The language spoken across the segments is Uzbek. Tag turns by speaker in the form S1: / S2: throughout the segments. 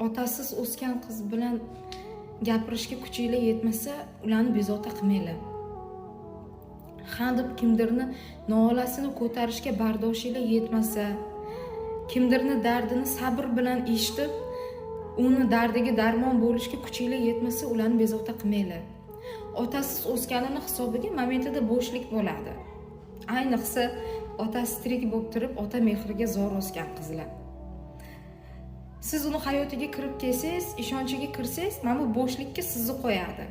S1: otasiz o'sgan qiz bilan gapirishga kuchinglar yetmasa, ularni bezovta qilmanglar. Ha deb kimdirni nolasini ko'tarishga bardoshinglar yetmasa, kimdirni dardini sabr bilan eshitib, uni dardiga darmon bo'lishga kuchinglar yetmasa, ularni bezovta qilmanglar. Otasiz o'sganini hisobiga momentida bo'shlik bo'ladi. Ayniqsa otasi tirik bo'lib turib, ota mehriga zo'r o'sgan qizlar. Siz uni hayotiga kirib kelsangiz, ishonchiga kirsangiz, mana bu bo'shlikka sizni qo'yadi.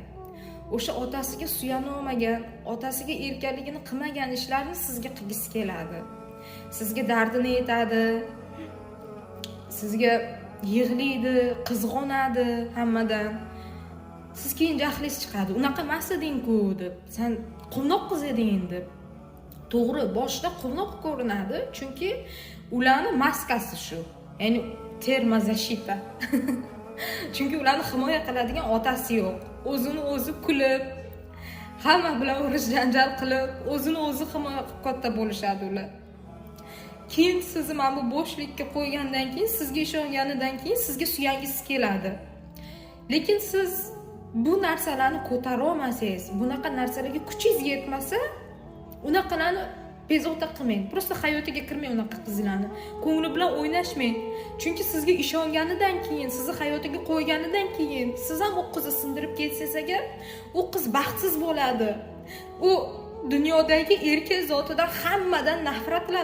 S1: O'sha otasiga suyana olmagan, otasiga erkanligini qilmagan ishlarni sizga qilgisi keladi. Sizga dardini aytadi, sizga yig'laydi, qizg'onadi hammadan. Siz keyin jahlingiz chiqadi. Unaqa emas eding-ku deb, sen quvnoq qiz eding deb. To'g'ri, boshida quvnoq ko'rinadi, chunki ularning maskasi shu. Ya'ni termozashita. Chunki ularni himoya qiladigan otasi yo'q. O'zini o'zi kulib, hamma bilan urush janjal qilib, o'zini o'zi himoya qilib katta bo'lishadi ular. Keyin sizni mana bu bo'shlikka qo'ygandan keyin, sizga ishonganidan keyin sizga suyangiz keladi. Lekin siz bu narsalarni ko'tara olmasangiz, bunaqa narsalarga kuchingiz yetmasa, unaqalarni bezovta qilmang. Prosta hayotiga kirmang unaqa qizlarni. Ko'ngli bilan o'ynashmang. Chunki sizga ishonganidan keyin, sizni hayotiga qo'yganidan keyin, siz ham u qizni sindirib ketsangiz agar, u qiz baxtsiz bo'ladi. U dunyodagi erkak zotidan hammadan nafratlanadi.